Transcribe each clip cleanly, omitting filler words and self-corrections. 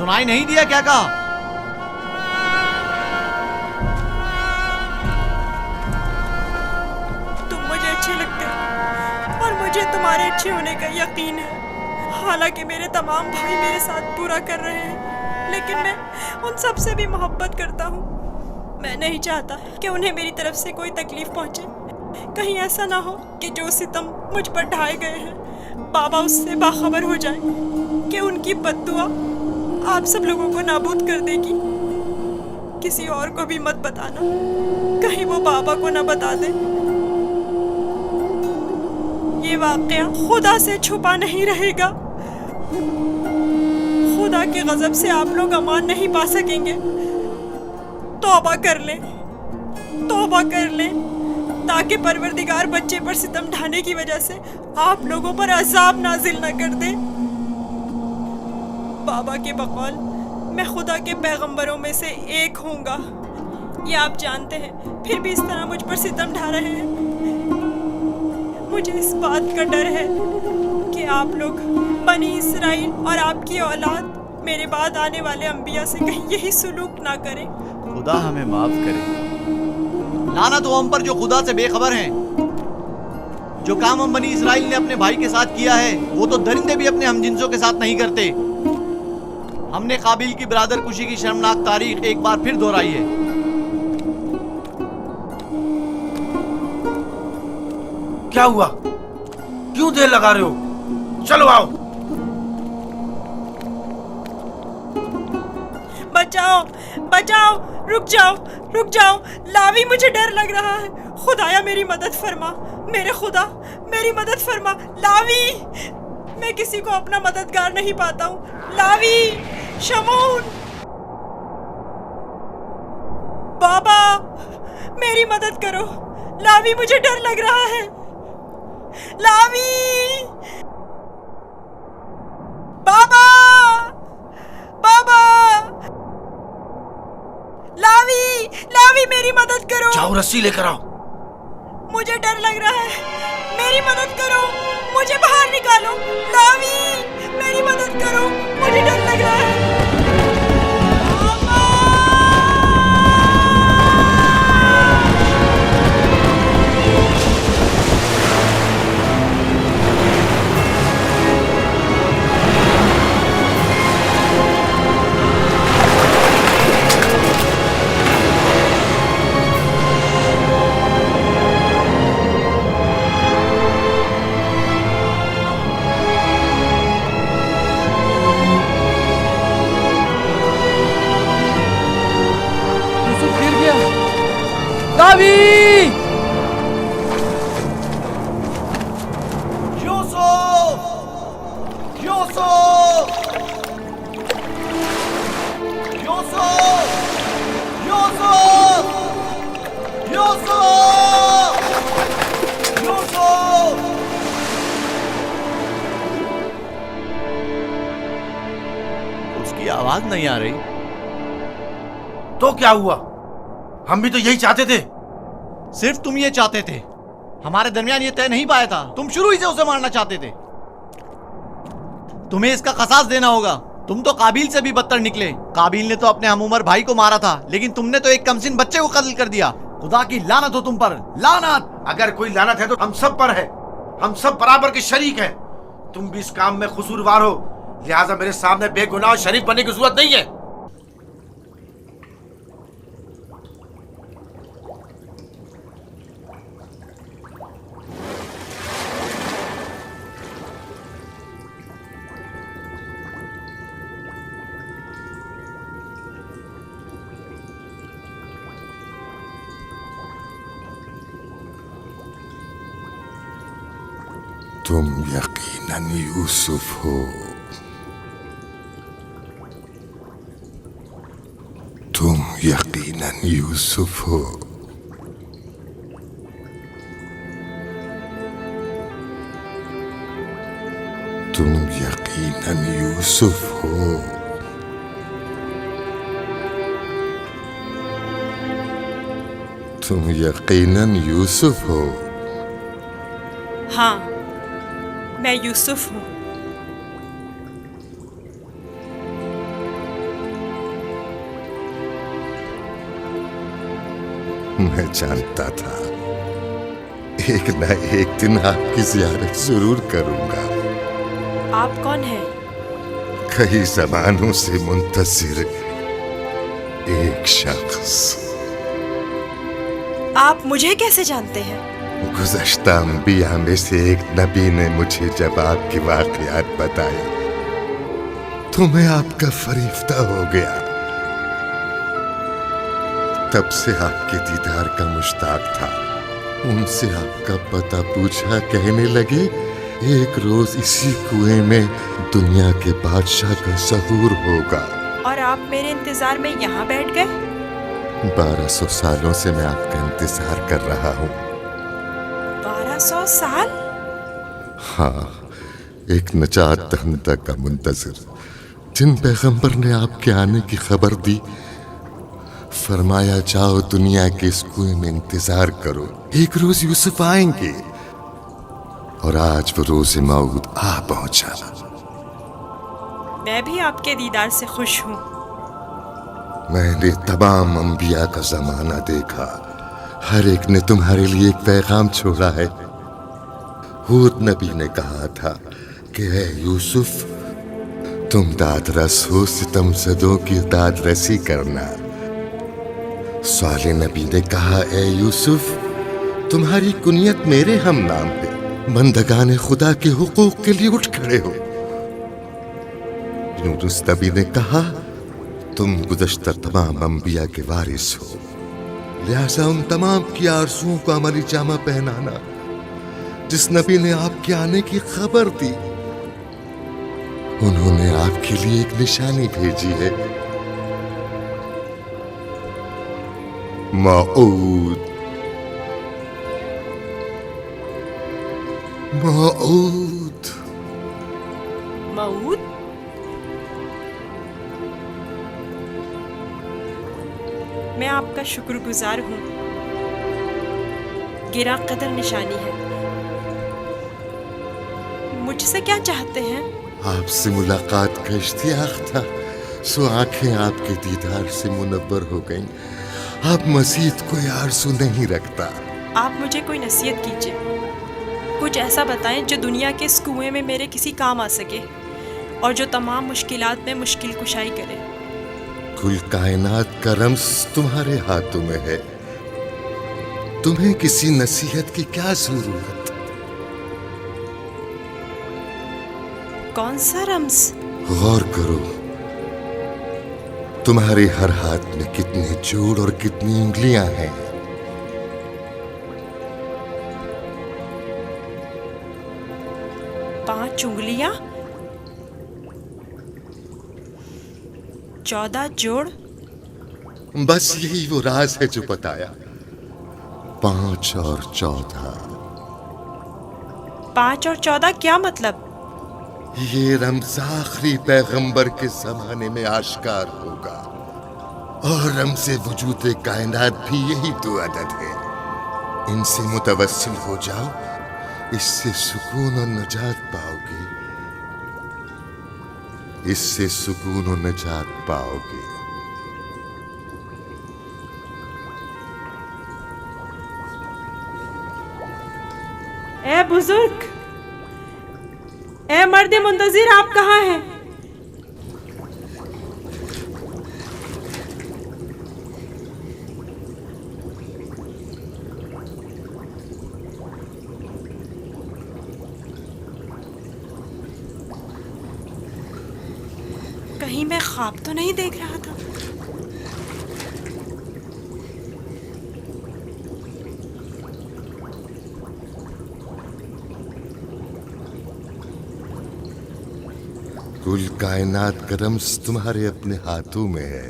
सुनाई नहीं दिया क्या कहा? तुम मुझे अच्छे लगते हो और मुझे तुम्हारे अच्छे होने का यकीन है। हालांकि मेरे तमाम भाई मेरे साथ बुरा कर रहे हैं, लेकिन मैं उन सब से भी मोहब्बत करता हूँ। मैं नहीं चाहता कि उन्हें मेरी तरफ से कोई तकलीफ पहुँचे। कहीं ऐसा ना हो कि जो सितम मुझ पर ढाए गए हैं बाबा उससे बाखबर हो जाए कि उनकी बद्दुआ आप सब लोगों को नाबूद कर देगी। किसी और को भी मत बताना, कहीं वो बाबा को ना बता दे। ये वाक़या खुदा से छुपा नहीं रहेगा। खुदा के गजब से आप लोग अमान नहीं पा सकेंगे। तौबा कर लें, तौबा कर लें, ताकि परवरदिगार बच्चे पर सितम ढाने की वजह से आप लोगों पर अजाब नाजिल न कर दे। बाबा के बकौल मैं खुदा के पैगंबरों में से एक होऊंगा, ये आप जानते हैं, फिर भी इस तरह मुझ पर सितम ढा रहे हैं। मुझे इस बात का डर है कि आप लोग बनी इसराइल और आपकी औलाद मेरे बाद आने वाले अंबिया से कहीं यही सुलूक ना करें। खुदा हमें माफ करे। लानत हो हम पर जो खुदा से बेखबर हैं। जो काम हम बनी इसराइल ने अपने भाई के साथ किया है वो तो दरिंदे भी अपने हमजिनसों के साथ नहीं करते। हमने काबिल की बरादर कुशी की शर्मनाक तारीख एक बार फिर दोहराई है। क्या हुआ? क्यों देर लगा रहे हो? चलो आओ। बचाओ, बचाओ, रुक जाओ, रुक जाओ। लावी, मुझे डर लग रहा है। खुदाया मेरी मदद फरमा, मेरे खुदा मेरी मदद फरमा। लावी, मैं किसी को अपना मददगार नहीं पाता हूँ। लावी, शमून, बाबा मेरी मदद करो। लावी, मुझे डर लग रहा है। लावी, बाबा, बाबा, लावी, लावी मेरी मदद करो। जाओ रस्सी लेकर आओ। मुझे डर लग रहा है, मेरी मदद करो, मुझे बाहर निकालो। लावी, मेरी मदद करो, मुझे डर लग रहा है। लावी! यूसुफ! यूसुफ! यूसुफ! यूसुफ! यूसुफ! यूसुफ! उसकी आवाज नहीं आ रही। तो क्या हुआ? हम भी तो यही चाहते थे। सिर्फ तुम ये चाहते थे, हमारे दरमियान ये तय नहीं पाया था। तुम शुरू ही से उसे मारना चाहते थे। तुम्हें इसका कसास देना होगा। तुम तो काबिल से भी बदतर निकले। काबिल ने तो अपने हमउमर भाई को मारा था, लेकिन तुमने तो एक कमसिन बच्चे को कत्ल कर दिया। खुदा की लानत हो तुम पर, लानत। अगर कोई लानत है तो हम सब पर है। हम सब बराबर के शरीक हैं। तुम भी इस काम में कसूरवार हो, लिहाजा मेरे सामने बेगुनाह शरीक बनने की जरूरत नहीं है। तुम यकीनन यूसुफ हो। तुम यकीनन यूसुफ हो। तुम यकीनन यूसुफ हो। तुम यकीनन यूसुफ हो। हाँ, मैं यूसुफ हूँ। मैं जानता था एक ना एक दिन आपकी जियारत जरूर करूंगा। आप कौन हैं? कई जमानों से मुंतजिर एक शख्स। आप मुझे कैसे जानते हैं? गुज़श्ता अंबिया में से एक नबी ने मुझे जब आपके वाक़यात बताए तो मैं आपका फरिश्ता हो गया। तब से आपके दीदार का मुश्ताक था। उनसे आपका पता पूछा, कहने लगे एक रोज इसी कुएं में दुनिया के बादशाह का ज़हूर होगा। और आप मेरे इंतजार में यहाँ बैठ गए? 1200 सालों से मैं आपका इंतजार कर रहा हूँ। 1200 साल? हाँ, एक नजात दहिंदा का मुंतजिर, जिन पैगंबर ने आपके आने की खबर दी, फरमाया जाओ दुनिया के इस कुएं में इंतजार करो, एक रोज यूसुफ आएंगे। और आज वो रोज मौद आ पहुंचा। मैं भी आपके दीदार से खुश हूँ। मैंने तमाम अंबिया का जमाना देखा, हर एक ने तुम्हारे लिए एक पैगाम छोड़ा है। हूद नबी ने कहा था कि है यूसुफ, तुम दादरस हो, सितमज़दों की दादरसी करना। साले नबी ने कहा, ए यूसुफ, तुम्हारी कुनियत मेरे हम नाम पे, बंदगाने खुदा के हुकूक के लिए उठ खड़े हो। यूनुस नबी ने कहा, तुम गुज़श्ता तमाम अंबिया के वारिस हो, लिहाजा उन तमाम की आरज़ुओं को अमली जामा पहनाना। जिस नबी ने आपके आने की खबर दी, उन्होंने आपके लिए एक निशानी भेजी है, मऊद। मऊद। मऊद? मैं आपका शुक्रगुजार हूँ। गिरा कदर निशानी है। मुझसे क्या चाहते हैं? आपसे मुलाकात का इश्तियाक था, सो आंखें आपके दीदार से मुनव्वर हो गईं। आप मजीद कोई आरज़ू नहीं रखता। आप मुझे कोई नसीहत कीजिए, कुछ ऐसा बताएं जो दुनिया के इस कुएं में मेरे किसी काम आ सके और जो तमाम मुश्किलात में मुश्किल कुशाई करे। कुल कायनात का रम्स तुम्हारे हाथों में है, तुम्हें किसी नसीहत की क्या जरूरत? कौन सा रम्स? गौर करो, तुम्हारे हर हाथ में कितने जोड़ और कितनी उंगलियां हैं। 5 उंगलियां, 14 जोड़। बस यही वो राज है जो बताया, 5 और 14। 5 और 14 क्या मतलब? ये रम्ज़ आखिरी पैगंबर के जमाने में आश्कार होगा, और रम्ज़े वजूद कायनात भी यही 2 अदद है। इनसे मुतवस्सिल हो जाओ, इससे सुकून और नजात पाओगे, इससे सुकून और नजात पाओगे। ए बुजुर्ग, ए मर्द मुंतजिर, आप कहाँ हैं? कहीं मैं ख्वाब तो नहीं देख रहा था? कुल कायनात का रम्ज़ तुम्हारे अपने हाथों में है।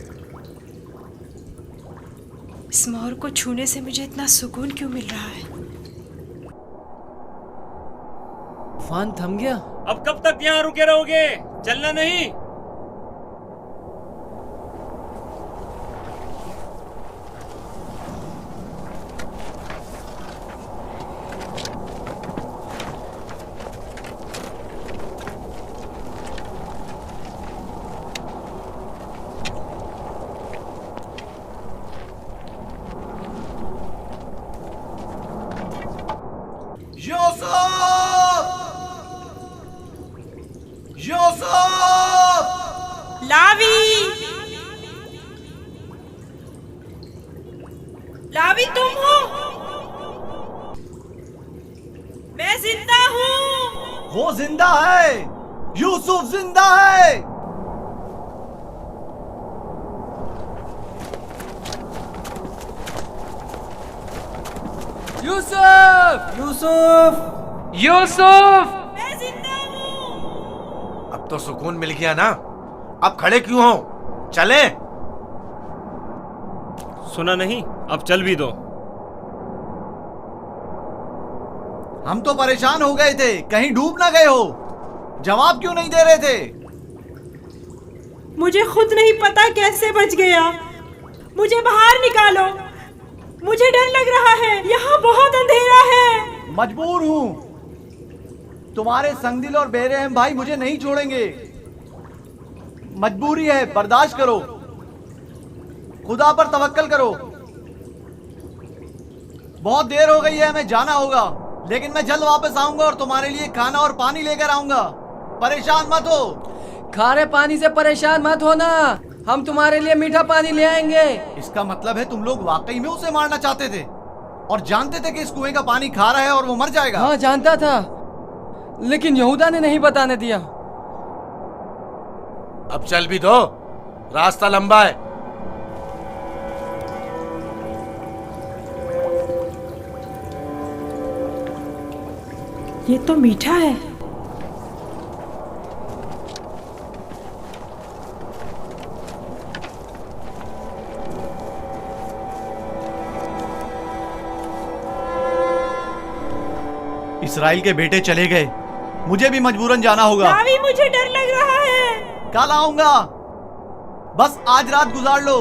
इस मोहर को छूने से मुझे इतना सुकून क्यों मिल रहा है? तूफान थम गया। अब कब तक यहाँ रुके रहोगे? चलना नहीं? वो जिंदा है, यूसुफ जिंदा है। यूसुफ! यूसुफ! यूसुफ! मैं जिंदा हूँ। अब तो सुकून मिल गया ना, अब खड़े क्यों हो, चले। सुना नहीं, अब चल भी दो। हम तो परेशान हो गए थे, कहीं डूब ना गए हो। जवाब क्यों नहीं दे रहे थे? मुझे खुद नहीं पता कैसे बच गया। मुझे बाहर निकालो, मुझे डर लग रहा है, यहाँ बहुत अंधेरा है। मजबूर हूं, तुम्हारे संगदिल और बेरहम भाई मुझे नहीं छोड़ेंगे। मजबूरी है, बर्दाश्त करो, खुदा पर तवक्कल करो। बहुत देर हो गई है, हमें जाना होगा, लेकिन मैं जल्द वापस आऊंगा और तुम्हारे लिए खाना और पानी लेकर आऊंगा। परेशान मत हो। खारे पानी से परेशान मत होना, हम तुम्हारे लिए मीठा पानी ले आएंगे। इसका मतलब है तुम लोग वाकई में उसे मारना चाहते थे और जानते थे कि इस कुएं का पानी खारा है और वो मर जाएगा। हाँ जानता था, लेकिन यहूदा ने नहीं बताने दिया। अब चल भी दो, रास्ता लंबा है। ये तो मीठा है। इसराइल के बेटे चले गए, मुझे भी मजबूरन जाना होगा। लावी, मुझे डर लग रहा है। कल आऊंगा, बस आज रात गुजार लो।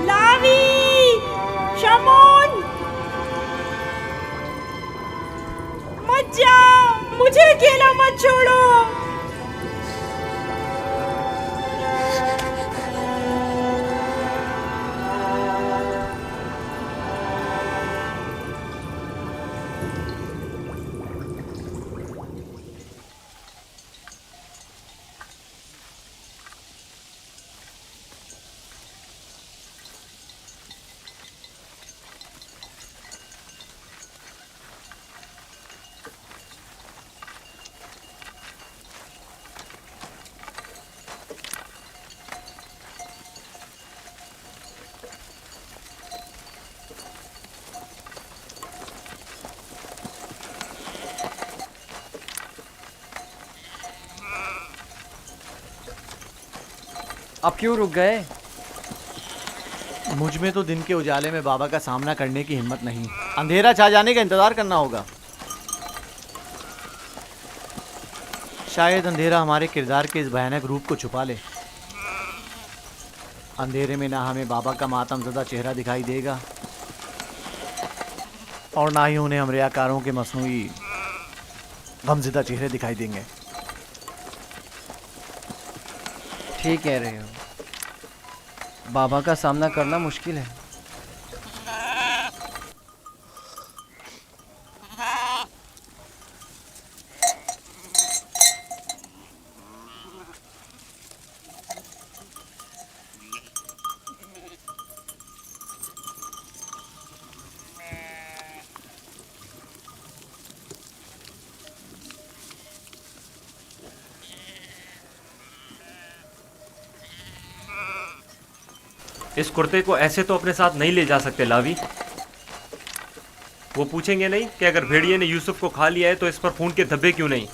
लावी, शमोन, मत जाओ, मुझे अकेला मत छोड़ो। अब क्यों रुक गए? मुझ में तो दिन के उजाले में बाबा का सामना करने की हिम्मत नहीं, अंधेरा छा जाने का इंतजार करना होगा। शायद अंधेरा हमारे किरदार के इस भयानक रूप को छुपा ले। अंधेरे में ना हमें बाबा का मातमज़दा चेहरा दिखाई देगा और ना ही उन्हें हम रियाकारों के मसनूई गमज़दा चेहरे दिखाई देंगे। ठीक कह रहे हो, बाबा का सामना करना मुश्किल है। इस कुर्ते को ऐसे तो अपने साथ नहीं ले जा सकते लावी। वो पूछेंगे नहीं कि अगर भेड़िए ने यूसुफ को खा लिया है तो इस पर खून के धब्बे क्यों नहीं?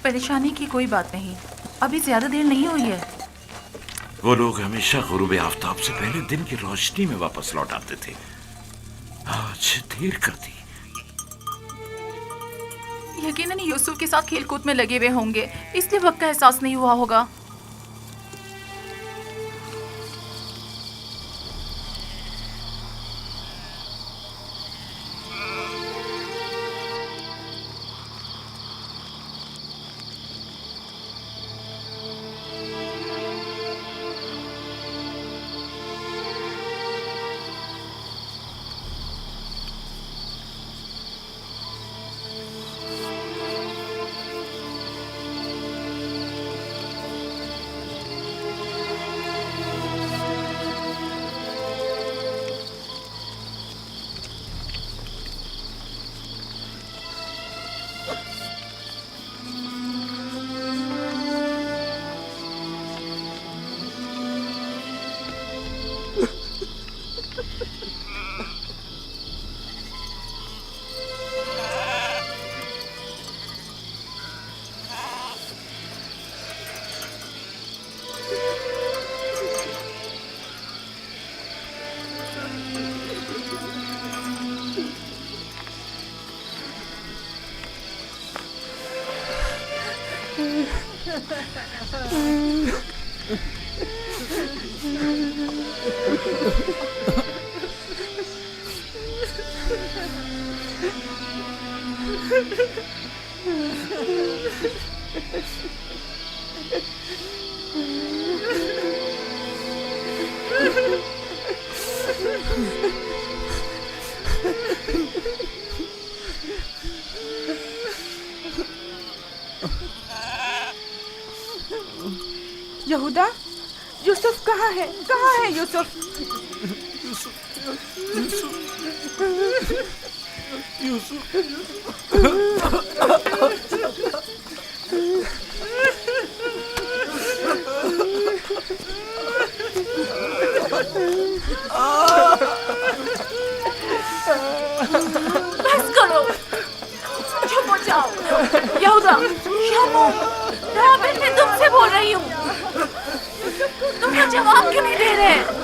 परेशानी की कोई बात नहीं, अभी ज्यादा देर नहीं हुई है। वो लोग हमेशा गुरूब आफ्ताब से पहले दिन की रोशनी में वापस लौट आते थे। आज देर कर दी। यकीनन यूसुफ के साथ खेलकूद में लगे हुए होंगे, इसलिए वक्त का एहसास नहीं हुआ होगा। यहूदा, यूसुफ कहाँ है? कहाँ है यूसुफ? बस करो, चुप हो जाओ। यहूदा, शामू, राबिन, मैं तुमसे बोल रही हूँ। तुम मुझे जवाब क्यों नहीं दे रहे?